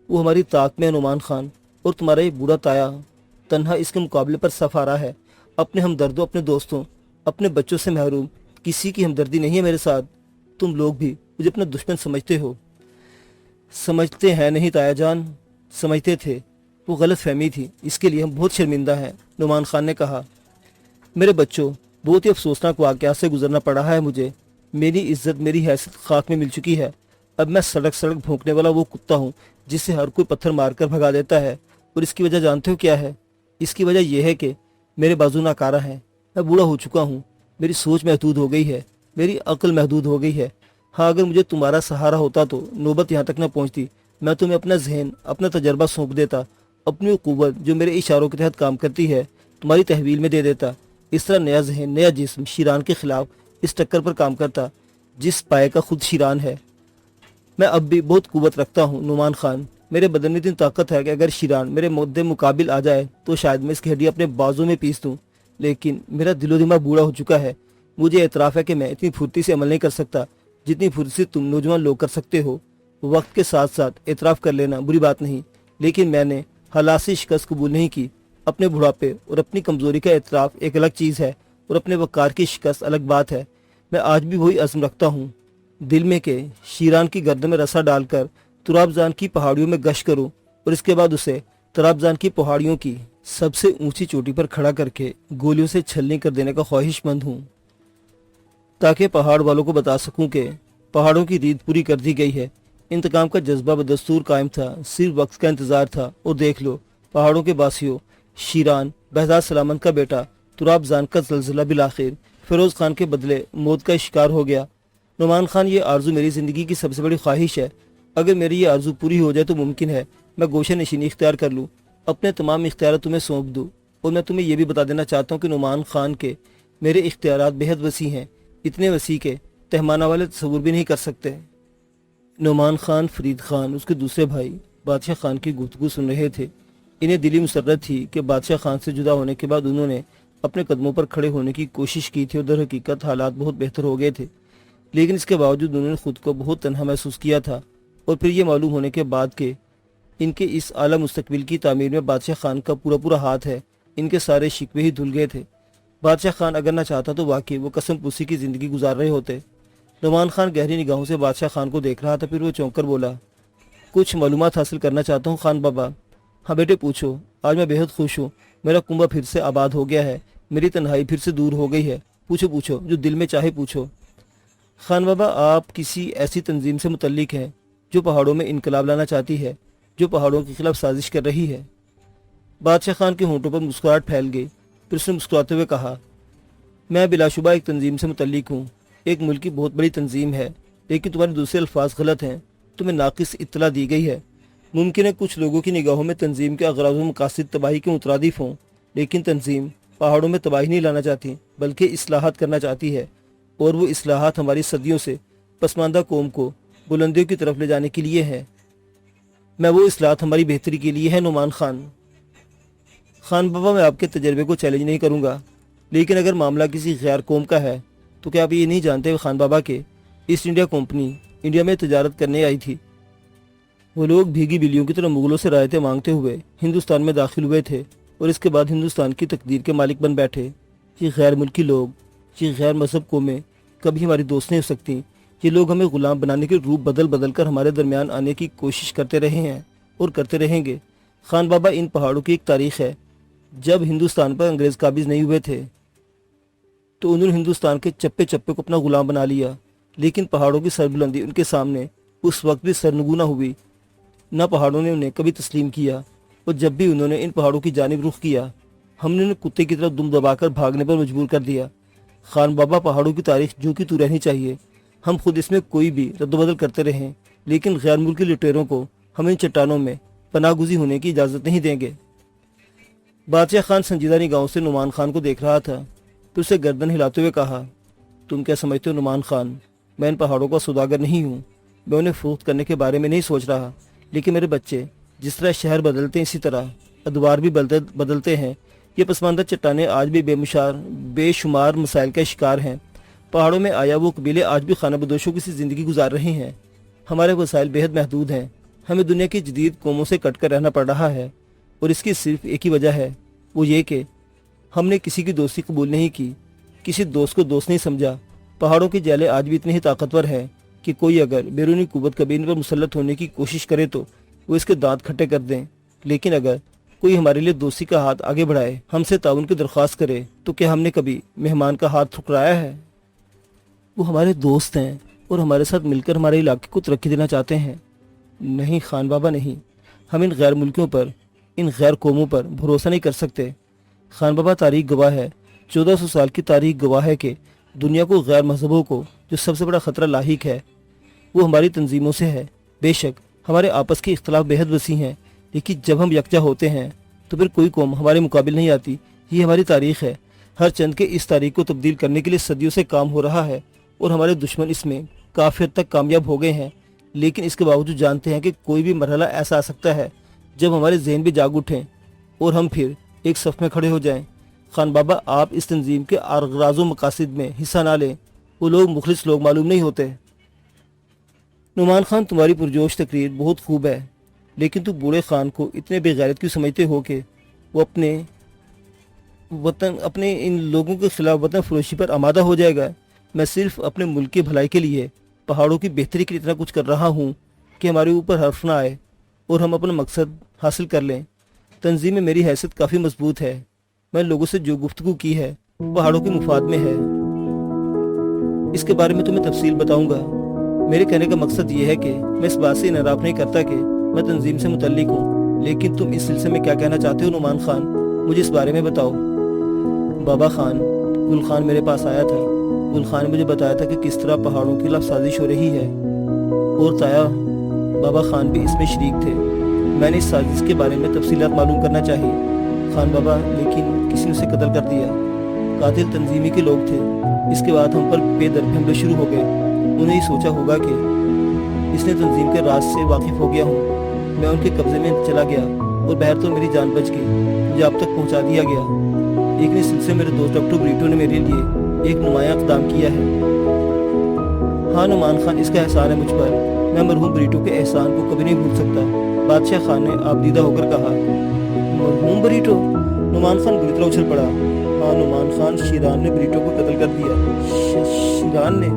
وہ ہماری طاق میں ہے نعمان خان، اور تمہارا یہ بوڑھا تایا تنہا اس کے مقابلے پر صف آ رہا ہے، اپنے ہمدردوں، اپنے دوستوں، اپنے بچوں سے محروم، کسی کی ہمدردی نہیں ہے میرے ساتھ۔ تم لوگ بھی مجھے اپنا دشمن سمجھتے ہو۔ سمجھتے ہیں نہیں تایا جان، سمجھتے تھے، وہ غلط فہمی تھی، اس کے لیے ہم بہت شرمندہ ہیں، نعمان خان نے کہا۔ میرے بچوں، بہت ہی افسوسناک واقعات سے گزرنا پڑا ہے مجھے، میری عزت، میری حیثیت خاک میں مل چکی ہے۔ اب میں سڑک سڑک بھونکنے والا وہ کتا ہوں جسے ہر کوئی پتھر مار کر بھگا دیتا ہے، اور اس کی وجہ جانتے ہو کیا ہے؟ اس کی وجہ یہ ہے کہ میرے بازو ناکارہ ہیں، میں بوڑھا ہو چکا ہوں، میری سوچ محدود ہو گئی ہے، میری عقل محدود ہو گئی ہے۔ ہاں اگر مجھے تمہارا سہارا ہوتا تو نوبت یہاں تک نہ پہنچتی، میں تمہیں اپنا ذہن، اپنا تجربہ سونپ دیتا، اپنی قوت جو میرے اشاروں کے تحت کام کرتی ہے تمہاری تحویل میں دے دیتا۔ اس طرح نیا ذہن، نیا جسم شیران کے خلاف اس ٹکر پر کام کرتا جس پائے کا خود شیران ہے۔ میں اب بھی بہت قوت رکھتا ہوں نعمان خان، میرے بدن میں اتنی طاقت ہے کہ اگر شیران میرے مدے مقابل آ جائے تو شاید میں اس کی ہڈی اپنے بازوں میں پیس دوں، لیکن میرا دل و دماغ بوڑھا ہو چکا ہے۔ مجھے اعتراف ہے کہ میں اتنی پھرتی سے عمل نہیں کر سکتا جتنی پھرتی سے تم نوجوان لوگ کر سکتے ہو۔ وقت کے ساتھ ساتھ اعتراف کر لینا بری بات نہیں، لیکن میں نے حالات سے شکست قبول نہیں کی۔ اپنے بڑھاپے اور اپنی کمزوری کا اعتراف ایک الگ چیز ہے اور اپنے وقار کی شکست الگ بات ہے۔ میں آج بھی وہی عزم رکھتا ہوں دل میں کہ شیران کی گردن میں رسا ڈال کر ترابزان کی پہاڑیوں میں گشت کروں اور اس کے بعد اسے ترابزان کی پہاڑیوں کی سب سے اونچی چوٹی پر کھڑا کر کے گولیوں سے چھلنی کر دینے کا خواہش مند ہوں، تاکہ پہاڑ والوں کو بتا سکوں کہ پہاڑوں کی ریت پوری کر دی گئی ہے۔ انتقام کا جذبہ بدستور قائم تھا، صرف وقت کا انتظار تھا۔ اور دیکھ لو پہاڑوں کے باسیوں، شیران بہزاد سلامت کا بیٹا ترابزان کا زلزلہ بالآخر فیروز خان کے بدلے موت کا شکار ہو گیا۔ نعمان خان، یہ آرزو میری زندگی کی سب سے بڑی خواہش ہے۔ اگر میری یہ آرزو پوری ہو جائے تو ممکن ہے میں گوشہ نشینی اختیار کر لوں، اپنے تمام اختیارات تمہیں سونپ دوں۔ اور میں تمہیں یہ بھی بتا دینا چاہتا ہوں کہ نعمان خان کے میرے اختیارات بہت وسیع ہیں، اتنے وسیع کہ تہمانہ والے تصور بھی نہیں کر سکتے۔ نعمان خان، فرید خان، اس کے دوسرے بھائی بادشاہ خان کی گفتگو سن رہے تھے۔ انہیں دلی مسرت تھی کہ بادشاہ خان سے جدا ہونے کے بعد انہوں نے اپنے قدموں پر کھڑے ہونے کی کوشش کی تھی اور در حقیقت حالات بہت بہتر ہو گئے تھے، لیکن اس کے باوجود انہوں نے خود کو بہت تنہا محسوس کیا تھا۔ اور پھر یہ معلوم ہونے کے بعد کہ ان کے اس اعلیٰ مستقبل کی تعمیر میں بادشاہ خان کا پورا پورا ہاتھ ہے، ان کے سارے شکوے ہی دھل گئے تھے۔ بادشاہ خان اگر نہ چاہتا تو واقعی وہ قسم پوسی کی زندگی گزار رہے ہوتے۔ نعمان خان گہری نگاہوں سے بادشاہ خان کو دیکھ رہا تھا، پھر وہ چونک کر بولا، کچھ معلومات حاصل کرنا چاہتا ہوں خان بابا۔ ہاں بیٹے پوچھو۔ آج میں بہت خوش ہوں، میرا کنبہ پھر سے آباد ہو گیا ہے، میری تنہائی پھر سے دور ہو گئی ہے۔ پوچھو پوچھو، جو دل میں چاہے پوچھو۔ خان بابا، آپ کسی ایسی تنظیم سے متعلق ہیں جو پہاڑوں میں انقلاب لانا چاہتی ہے، جو پہاڑوں کے خلاف سازش کر رہی ہے؟ بادشاہ خان کے ہونٹوں پر مسکراہٹ پھیل گئی، پھر اس نے مسکراتے ہوئے کہا، میں بلا شبہ ایک تنظیم سے متعلق ہوں، ایک ملک کی بہت بڑی تنظیم ہے، لیکن تمہارے دوسرے الفاظ غلط ہیں، تمہیں ناقص اطلاع دی گئی ہے۔ ممکن ہے کچھ لوگوں کی نگاہوں میں تنظیم کے اغراض و مقاصد تباہی کے مترادف ہوں، لیکن تنظیم پہاڑوں میں تباہی نہیں لانا چاہتی بلکہ اصلاحات کرنا چاہتی ہے، اور وہ اصلاحات ہماری صدیوں سے پسماندہ قوم کو بلندیوں کی طرف لے جانے کے لیے ہے۔ میں وہ اصلاحات ہماری بہتری کے لیے ہے نعمان خان۔ خان بابا، میں آپ کے تجربے کو چیلنج نہیں کروں گا، لیکن اگر معاملہ کسی غیر قوم کا ہے تو کیا آپ یہ نہیں جانتے خان بابا کہ ایسٹ انڈیا کمپنی انڈیا میں تجارت کرنے آئی تھی؟ وہ لوگ بھیگی بلیوں کی طرح مغلوں سے رعایتیں مانگتے ہوئے ہندوستان میں داخل ہوئے تھے اور اس کے بعد ہندوستان کی تقدیر کے مالک بن بیٹھے۔ یہ غیر ملکی لوگ، یہ غیر مذہب قومیں کبھی ہماری دوست نہیں ہو سکتی۔ یہ لوگ ہمیں غلام بنانے کے روپ بدل بدل کر ہمارے درمیان آنے کی کوشش کرتے رہے ہیں اور کرتے رہیں گے۔ خان بابا، ان پہاڑوں کی ایک تاریخ ہے۔ جب ہندوستان پر انگریز قابض نہیں ہوئے تھے تو انہوں نے ہندوستان کے چپے چپے کو اپنا غلام بنا لیا، لیکن پہاڑوں کی سربلندی ان کے سامنے اس وقت بھی سرنگو نہ ہوئی، نہ پہاڑوں نے انہیں کبھی تسلیم کیا۔ اور جب بھی انہوں نے ان پہاڑوں کی جانب رخ کیا، ہم نے انہیں کتے کی طرح دم دبا کر بھاگنے پر مجبور کر دیا۔ خان بابا، پہاڑوں کی تاریخ جو کی تو رہنی چاہیے، ہم خود اس میں کوئی بھی رد و بدل کرتے رہیں، لیکن غیر ملکی لٹیروں کو ہم ان چٹانوں میں پناہ گزی ہونے کی اجازت نہیں دیں گے۔ بادشاہ خان سنجیدہ نگاہوں سے نعمان خان کو دیکھ رہا تھا، پھر اسے گردن ہلاتے ہوئے کہا، تم کیا سمجھتے ہو نعمان خان، میں ان پہاڑوں کا سوداگر نہیں ہوں، میں انہیں فروخت کرنے کے بارے میں نہیں سوچ رہا، لیکن میرے بچے جس طرح شہر بدلتے ہیں اسی طرح ادوار بھی بدلتے ہیں۔ یہ پسماندہ چٹانیں آج بھی بے شمار مسائل کا شکار ہیں۔ پہاڑوں میں آیا وہ قبیلے آج بھی خانہ بدوشوں کی سی زندگی گزار رہے ہیں۔ ہمارے وسائل بہت محدود ہیں، ہمیں دنیا کی جدید قوموں سے کٹ کر رہنا پڑ رہا ہے، اور اس کی صرف ایک ہی وجہ ہے، وہ یہ کہ ہم نے کسی کی دوستی قبول نہیں کی، کسی دوست کو دوست نہیں سمجھا۔ پہاڑوں کی جیلیں آج بھی اتنی ہی طاقتور ہیں کہ کوئی اگر بیرونی قوت کبھی ان پر مسلط ہونے کی کوشش کرے تو وہ اس کے دانت کھٹے کر دیں، لیکن اگر کوئی ہمارے لیے دوستی کا ہاتھ آگے بڑھائے، ہم سے تعاون کی درخواست کرے، تو کیا ہم نے کبھی مہمان کا ہاتھ ٹھکرایا ہے؟ وہ ہمارے دوست ہیں اور ہمارے ساتھ مل کر ہمارے علاقے کو ترقی دینا چاہتے ہیں۔ نہیں خان بابا، نہیں، ہم ان غیر ملکیوں پر، ان غیر قوموں پر بھروسہ نہیں کر سکتے۔ خان بابا، تاریخ گواہ ہے، 1400 سال کی تاریخ گواہ ہے کہ دنیا کو غیر مذہبوں کو جو سب سے بڑا خطرہ لاحق ہے وہ ہماری تنظیموں سے ہے۔ بے شک ہمارے آپس کے اختلاف بہت وسیع ہیں، لیکن جب ہم یکجا ہوتے ہیں تو پھر کوئی قوم ہمارے مقابل نہیں آتی۔ یہ ہماری تاریخ ہے۔ ہر چند کے اس تاریخ کو تبدیل کرنے کے لیے صدیوں سے کام ہو رہا ہے، اور ہمارے دشمن اس میں کافی حد تک کامیاب ہو گئے ہیں، لیکن اس کے باوجود جانتے ہیں کہ کوئی بھی مرحلہ ایسا آ سکتا ہے جب ہمارے ذہن بھی جاگ اٹھیں اور ہم پھر ایک صف میں کھڑے ہو جائیں۔ خان بابا، آپ اس تنظیم کے اغراض و مقاصد میں حصہ نہ لیں، وہ لوگ مخلص لوگ معلوم نہیں ہوتے۔ نعمان خان، تمہاری پرجوش تقریر بہت خوب ہے، لیکن تو بوڑھے خان کو اتنے بے غیرت کیوں سمجھتے ہو کہ وہ اپنے ان لوگوں کے خلاف وطن فروشی پر آمادہ ہو جائے گا؟ میں صرف اپنے ملک کی بھلائی کے لیے، پہاڑوں کی بہتری کے لیے اتنا کچھ کر رہا ہوں کہ ہمارے اوپر حرف نہ آئے اور ہم اپنا مقصد حاصل کر لیں۔ تنظیم میں میری حیثیت کافی مضبوط ہے، میں لوگوں سے جو گفتگو کی ہے پہاڑوں کے مفاد میں ہے۔ اس کے بارے میں تمہیں تفصیل بتاؤں گا۔ میرے کہنے کا مقصد یہ ہے کہ میں اس بات سے انحراف نہیں کرتا کہ میں تنظیم سے متعلق ہوں، لیکن تم اس سلسلے میں کیا کہنا چاہتے ہو نعمان خان؟ مجھے اس بارے میں بتاؤ۔ بابا خان، گل خان میرے پاس آیا تھا۔ گل خان نے مجھے بتایا تھا کہ کس طرح پہاڑوں کی خلاف سازش ہو رہی ہے، اور تایا بابا خان بھی اس میں شریک تھے۔ میں نے اس سازش کے بارے میں تفصیلات معلوم کرنا چاہی۔ خان بابا، لیکن کسی نے اسے قتل کر دیا۔ قاتل تنظیمی کے لوگ تھے۔ اس کے بعد ہم پر بے درپے حملے شروع ہو گئے۔ انہیں یہ سوچا ہوگا کہ اس نے تنظیم کے راز سے واقف ہو گیا ہوں۔ میں ان کے قبضے میں چلا گیا اور بہر تو میری جان بچ گئی، مجھے اب تک پہنچا دیا گیا۔ لیکن اس سلسلے میرے دوست ڈاکٹر بریٹو نے میرے لیے ایک نمایاں اقدام کیا ہے۔ ہاں نعمان خان، اس کا احسان ہے مجھ پر۔ میں مرحوم بریٹو کے احسان کو کبھی نہیں بھول سکتا۔ بادشاہ خان نے آبدیدہ ہو کر کہا۔ مرحوم بریٹو؟ نعمان خان بری طرح اچھل پڑا۔ ہاں نعمان خان، شیران نے بریٹو کو قتل کر دیا۔ شیران نے؟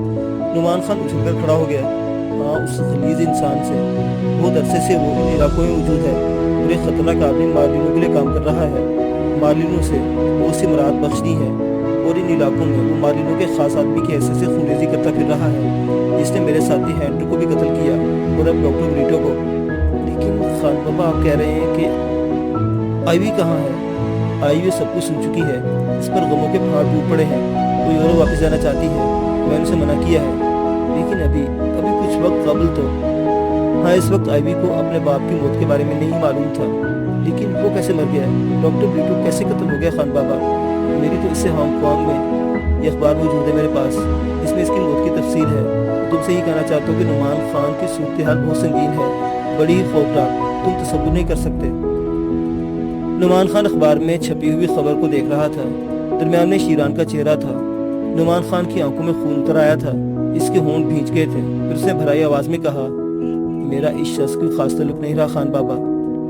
نعمان خان اچھل کر کھڑا ہو گیا۔ ہاں، اس غلیظ انسان سے بہت عرصے سے وہ ان علاقوں میں موجود ہے اور ایک خطرناک آدمی مارلینوں کے لیے کام کر رہا ہے۔ مارلینوں سے وہ اسے مراد بخشنی ہے، اور ان علاقوں میں وہ مارلینوں کے خاص آدمی کی حیثیت سے خونریزی کرتا پھر رہا ہے، جس نے میرے ساتھی ہینڈر کو بھی قتل کیا اور اب ڈاکٹر بریٹو کو۔ لیکن خان بابا، آپ کہہ رہے ہیں کہ آئیوی کہاں ہے؟ آئیوی سب کچھ سن چکی ہے، اس پر غموں کے پہاڑ ڈوب پڑے ہیں، وہ یورپ واپس جانا چاہتی ہے۔ میں نے اسے منع کیا ہے، لیکن ابھی کچھ وقت قبل تو ہاں، اس وقت آئیوی کو اپنے باپ کی موت کے بارے میں نہیں معلوم تھا۔ لیکن وہ کیسے مر گیا ہے؟ ڈاکٹر بریٹو کیسے قتل ہو گیا خان بابا؟ میری تو اس سے ہانگ کانگ میں یہ اخبار موجود ہے میرے پاس، اس میں اس کی موت کی تفصیل ہے۔ تم سے یہ کہنا چاہتا ہوں کہ نعمان خان کی صورتحال بہت سنگین ہے، بڑی ہی خوفناک، تم تصور نہیں کر سکتے۔ نعمان خان اخبار میں چھپی ہوئی خبر کو دیکھ رہا تھا۔ درمیان میں شیران کا چہرہ تھا۔ نعمان خان کی آنکھوں میں خون اتر آیا تھا، اس کے ہونٹ بھیج گئے تھے۔ پھر اس نے بھرائی آواز میں کہا، میرا اس شخص کوئی خاص تعلق نہیں رہا خان بابا،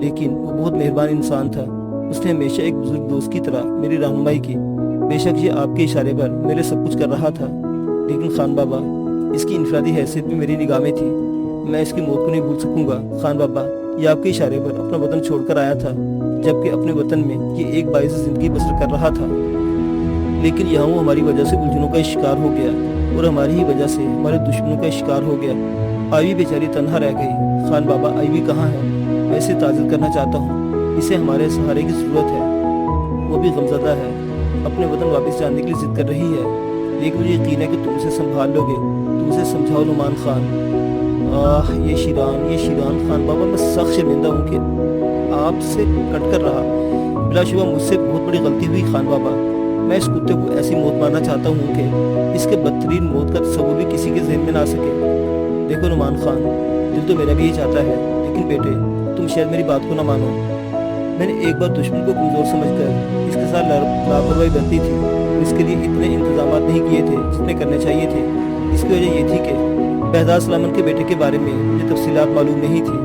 لیکن وہ بہت مہربان انسان تھا۔ اس نے ہمیشہ ایک بزرگ دوست کی طرح میری رہنمائی کی۔ بے شک یہ آپ کے اشارے پر میرے سب کچھ کر رہا تھا، لیکن خان بابا، اس کی انفرادی حیثیت بھی میری نگاہ میں تھی۔ میں اس کی موت کو نہیں بھول سکوں گا خان بابا۔ یہ آپ کے اشارے پر اپنا وطن چھوڑ کر آیا تھا، جبکہ اپنے وطن میں یہ ایک باعث زندگی بسر کر رہا تھا، لیکن یہاں وہ ہماری وجہ سے الجھنوں کا شکار ہو گیا، اور ہماری ہی وجہ سے ہمارے دشمنوں کا شکار ہو گیا۔ آئیوی بیچاری تنہا رہ گئی۔ خان بابا، آئیوی کہاں ہے؟ میں اسے تعزیت کرنا چاہتا ہوں، اسے ہمارے سہارے کی ضرورت ہے۔ وہ بھی غمزدہ ہے، اپنے وطن واپس جانے کے لیے ضد کر رہی ہے، لیکن مجھے یقین ہے کہ تم اسے سنبھال لو گے۔ تم اسے سمجھاؤ نعمان خان۔ یہ شیران خان بابا، میں سخت شرمندہ ہوں کہ آپ سے کٹ کر رہا۔ بلا شبہ مجھ سے بہت بڑی غلطی ہوئی خان بابا۔ میں اس کتے کو ایسی موت مارنا چاہتا ہوں کہ اس کے بدترین موت کا تصور بھی کسی کے ذہن میں نہ آ سکے۔ دیکھو نعمان خان، دل تو میرا بھی یہ چاہتا ہے، لیکن بیٹے تم شاید میری بات کو نہ مانو۔ میں نے ایک بار دشمن کو کمزور سمجھ کر اس کے ساتھ لاپرواہی برتی تھی، اور اس کے لیے اتنے انتظامات نہیں کیے تھے جتنے کرنے چاہیے تھے۔ اس کی وجہ یہ تھی کہ بہزاد سلامت کے بیٹے کے بارے میں مجھے تفصیلات معلوم نہیں تھی۔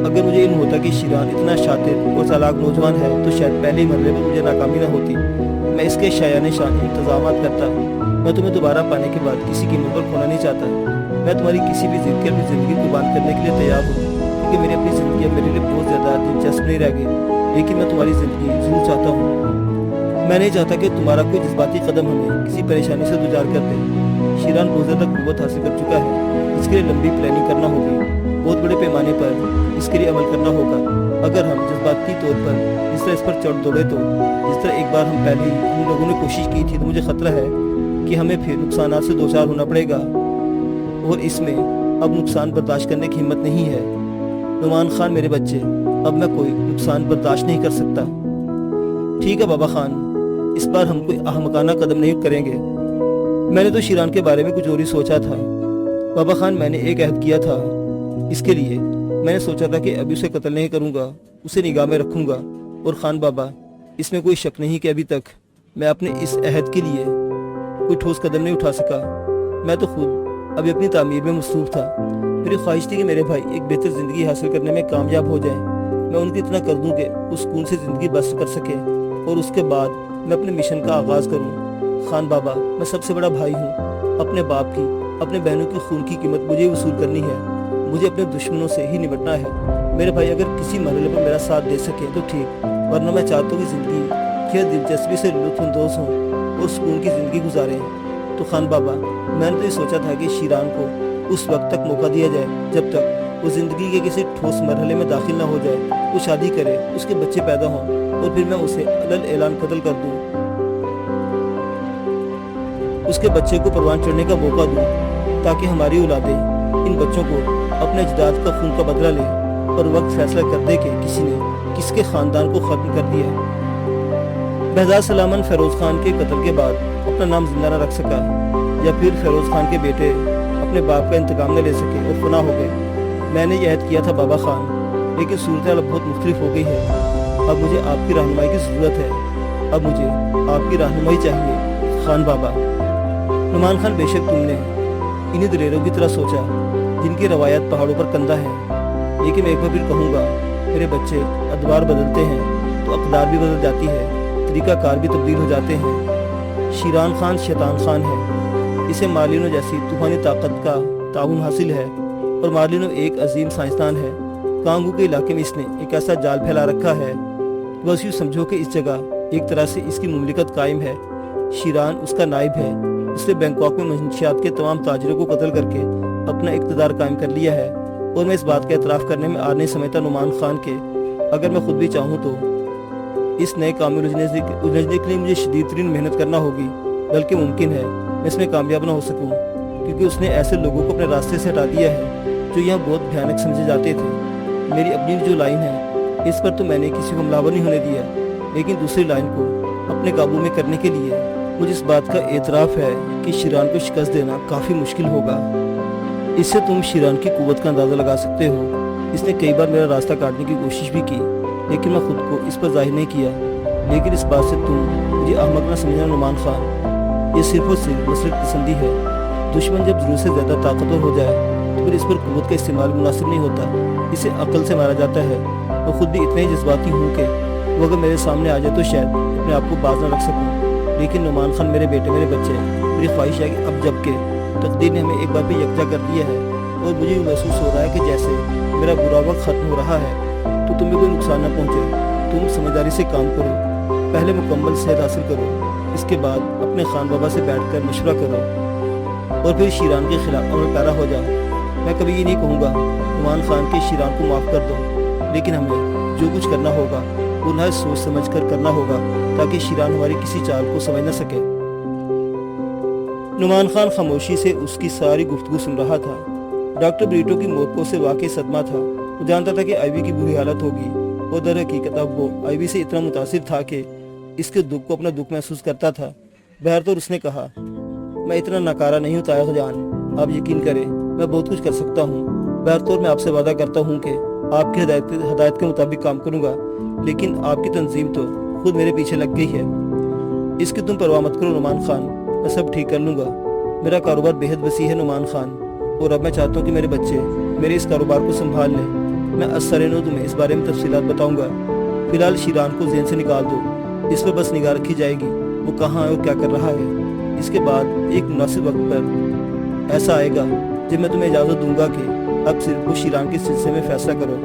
اگر مجھے علم ہوتا کہ شیران اتنا شاطر اور چالاک نوجوان ہے تو شاید پہلے ہی مرحلے میں مجھے ناکامی نہ ہوتی۔ میں اس کے شایان شان انتظامات کرتا۔ میں تمہیں دوبارہ پانے کے بعد کسی قیمت پر کھونا نہیں چاہتا۔ میں تمہاری کسی بھی ضد کے اپنی زندگی قربان کرنے کے لیے تیار ہوں، کیونکہ میری اپنی زندگی اب میرے لیے بہت زیادہ دلچسپ نہیں رہ گئی، لیکن میں تمہاری زندگی ضرور چاہتا ہوں۔ میں نہیں چاہتا کہ تمہارا کوئی جذباتی قدم ہمیں کسی پریشانی سے دوچار کر دے۔ شیران بہت زیادہ قوت حاصل کر چکا ہے، اس کے لیے لمبی پلاننگ کرنا ہوگی، بہت بڑے پیمانے پر اس کے لیے عمل کرنا ہوگا۔ اگر ہم جذباتی طور پر اس طرح اس پر چڑھ دوڑے تو جس طرح ایک بار پہلے ہم لوگوں نے کوشش کی تھی، تو مجھے خطرہ ہے کہ ہمیں پھر نقصانات سے دوچار ہونا پڑے گا، اور اس میں اب نقصان برداشت کرنے کی ہمت نہیں ہے۔ نعمان خان میرے بچے، اب میں کوئی نقصان برداشت نہیں کر سکتا۔ ٹھیک ہے بابا خان، اس بار ہم کوئی احمقانہ قدم نہیں کریں گے۔ میں نے تو شیران کے بارے میں کچھ اور ہی سوچا تھا۔ بابا خان، میں نے ایک عہد کیا تھا اس کے لیے میں نے سوچا تھا کہ ابھی اسے قتل نہیں کروں گا، اسے نگاہ میں رکھوں گا۔ اور خان بابا، اس میں کوئی شک نہیں کہ ابھی تک میں اپنے اس عہد کے لیے کوئی ٹھوس قدم نہیں اٹھا سکا۔ میں تو خود ابھی اپنی تعمیر میں مصروف تھا۔ میری خواہش تھی کہ میرے بھائی ایک بہتر زندگی حاصل کرنے میں کامیاب ہو جائیں، میں ان کو اتنا کر دوں کہ وہ سکون سے زندگی بسر کر سکے، اور اس کے بعد میں اپنے مشن کا آغاز کروں۔ خان بابا، میں سب سے بڑا بھائی ہوں، اپنے باپ کی، اپنے بہنوں کی خون کی قیمت مجھے وصول کرنی ہے، مجھے اپنے دشمنوں سے ہی نمٹنا ہے۔ میرے بھائی اگر کسی مرحلے پر میرا ساتھ دے سکے تو ٹھیک، ورنہ میں چاہتا ہوں کہ زندگی کیا دلچسپی سے لطف اندوز ہوں اور سکون کی زندگی گزاریں۔ تو خان بابا، میں نے تو یہ سوچا تھا کہ شیران کو اس وقت تک موقع دیا جائے جب تک وہ زندگی کے کسی ٹھوس مرحلے میں داخل نہ ہو جائے، وہ شادی کرے، اس کے بچے پیدا ہوں، اور پھر میں اسے علل اعلان قتل کر دوں، اس کے بچے کو پروان چڑھنے کا موقع دوں، تاکہ ہماری اولادیں ان بچوں کو اپنے اجداد کا خون کا بدلہ لیں، اور وقت فیصلہ کر دے کہ کسی نے کس کے خاندان کو ختم کر دیا۔ بہزاد سلامن فیروز خان کے قتل کے بعد اپنا نام زندہ نہ رکھ سکا، یا پھر فیروز خان کے بیٹے اپنے باپ کا انتقام نہ لے سکے اور فنا ہو گئے۔ میں نے یہ عہد کیا تھا بابا خان، لیکن صورتحال بہت مختلف ہو گئی ہے۔ اب مجھے آپ کی رہنمائی کی ضرورت ہے، اب مجھے آپ کی رہنمائی چاہیے خان بابا۔ نعمان خان، بے شک تم نے انہی دلیروں کی طرح سوچا جن کی روایات پہاڑوں پر کندہ ہے، لیکن میں ایک بار پھر کہوں گا، میرے بچے ادوار بدلتے ہیں تو اقدار بھی بدل جاتی ہے، طریقہ کار بھی تبدیل ہو جاتے ہیں۔ شیران خان شیطان خان ہے، اسے مارلینو جیسی طوفانی طاقت کا تعاون حاصل ہے، اور مارلینو ایک عظیم سائنسدان ہے۔ کانگو کے علاقے میں اس نے ایک ایسا جال پھیلا رکھا ہے، بس یوں سمجھو کہ اس جگہ ایک طرح سے اس کی مملکت قائم ہے۔ شیران اس کا نائب ہے، اس نے بینکاک میں منشیات کے تمام تاجروں کو قتل کر کے اپنا اقتدار قائم کر لیا ہے، اور میں اس بات کا اعتراف کرنے میں آر نہیں سمجھتا نعمان خان کے اگر میں خود بھی چاہوں تو اس نئے کام میں الجھنے کے لیے مجھے شدید ترین محنت کرنا ہوگی، بلکہ ممکن ہے میں اس میں کامیاب نہ ہو سکوں، کیونکہ اس نے ایسے لوگوں کو اپنے راستے سے ہٹا دیا ہے جو یہاں بہت بھیانک سمجھے جاتے تھے۔ میری اپنی جو لائن ہے اس پر تو میں نے کسی کو حملہ نہیں ہونے دیا، لیکن دوسری لائن کو اپنے قابو میں کرنے کے لیے مجھے اس بات کا اعتراف ہے کہ شیران کو شکست دینا کافی مشکل ہوگا۔ اس سے تم شیران کی قوت کا اندازہ لگا سکتے ہو۔ اس نے کئی بار میرا راستہ کاٹنے کی کوشش بھی کی، لیکن میں خود کو اس پر ظاہر نہیں کیا۔ لیکن اس بات سے تم مجھے احمق نہ سمجھنا نعمان خان، یہ صرف اور صرف مسلط پسندی ہے۔ دشمن جب ضرورت سے زیادہ طاقتور ہو جائے تو پھر اس پر قوت کا استعمال مناسب نہیں ہوتا، اسے عقل سے مارا جاتا ہے۔ میں خود بھی اتنا ہی جذباتی ہوں کہ وہ اگر میرے سامنے آ جائے تو شاید اپنے آپ کو باز نہ رکھ سکوں۔ لیکن نعمان خان، میرے بیٹے، میرے بچے، میری خواہش ہے کہ اب جب کہ تقدیر نے ہمیں ایک بار بھی یکجا کر دیا ہے، اور مجھے یہ محسوس ہو رہا ہے کہ جیسے میرا برا وقت ختم ہو رہا ہے، تو تمہیں کوئی نقصان نہ پہنچے۔ تم سمجھداری سے کام کرو، پہلے مکمل صحت حاصل کرو، اس کے بعد اپنے خان بابا سے بیٹھ کر مشورہ کرو، اور پھر شیران کے خلاف عمل پیرا ہو جاؤ۔ میں کبھی یہ نہیں کہوں گا نعمان خان کے شیران کو معاف کر دو، لیکن ہمیں جو کچھ کرنا ہوگا وہ نہ سوچ سمجھ کر کرنا ہوگا، تاکہ شیران ہماری کسی چال کو سمجھ نہ سکے۔ نعمان خان خاموشی سے اس کی ساری گفتگو سن رہا تھا۔ ڈاکٹر بریٹو کی موت کو اسے واقعی صدمہ تھا۔ وہ جانتا تھا کہ آئیوی کی بری حالت ہوگی، اور در حقیقت اب وہ آئیوی سے اتنا متاثر تھا کہ اس کے دکھ کو اپنا دکھ محسوس کرتا تھا۔ بہرطور اس نے کہا، میں اتنا ناکارہ نہیں ہوں طارق جان، آپ یقین کریں میں بہت کچھ کر سکتا ہوں۔ بہرطور میں آپ سے وعدہ کرتا ہوں کہ آپ کی ہدایت کے مطابق کام کروں گا، لیکن آپ کی تنظیم تو خود میرے پیچھے لگ گئی ہے۔ اس کی تم پرواہ مت کرو نعمان خان، میں سب ٹھیک کر لوں گا۔ میرا کاروبار بہت وسیع ہے نعمان خان، اور اب میں چاہتا ہوں کہ میرے بچے میرے اس کاروبار کو سنبھال لیں۔ میں ازسرِنو تمہیں اس بارے میں تفصیلات بتاؤں گا۔ فی الحال شیران کو ذہن سے نکال دو، اس پر بس نگاہ رکھی جائے گی وہ کہاں ہے اور کیا کر رہا ہے۔ اس کے بعد ایک مناسب وقت پر ایسا آئے گا جب میں تمہیں اجازت دوں گا کہ اب صرف وہ شیران کے سلسلے میں فیصلہ کرو۔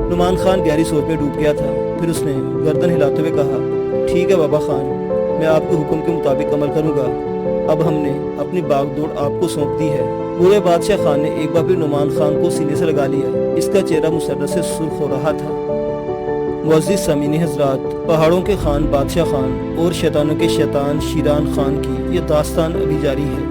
نعمان خان گہری سوچ میں ڈوب گیا تھا، پھر اس نے گردن ہلاتے ہوئے کہا، ٹھیک ہے بابا خان، میں آپ کے حکم کے مطابق عمل کروں گا۔ اب ہم نے اپنی باغ دوڑ آپ کو سونپ دی ہے۔ بوڑھے بادشاہ خان نے ایک بار پھر نعمان خان کو سینے سے لگا لیا، اس کا چہرہ مسرت سے سرخ ہو رہا تھا۔ معزز سامعین حضرات، پہاڑوں کے خان بادشاہ خان اور شیطانوں کے شیطان شیران خان کی یہ داستان ابھی جاری ہے۔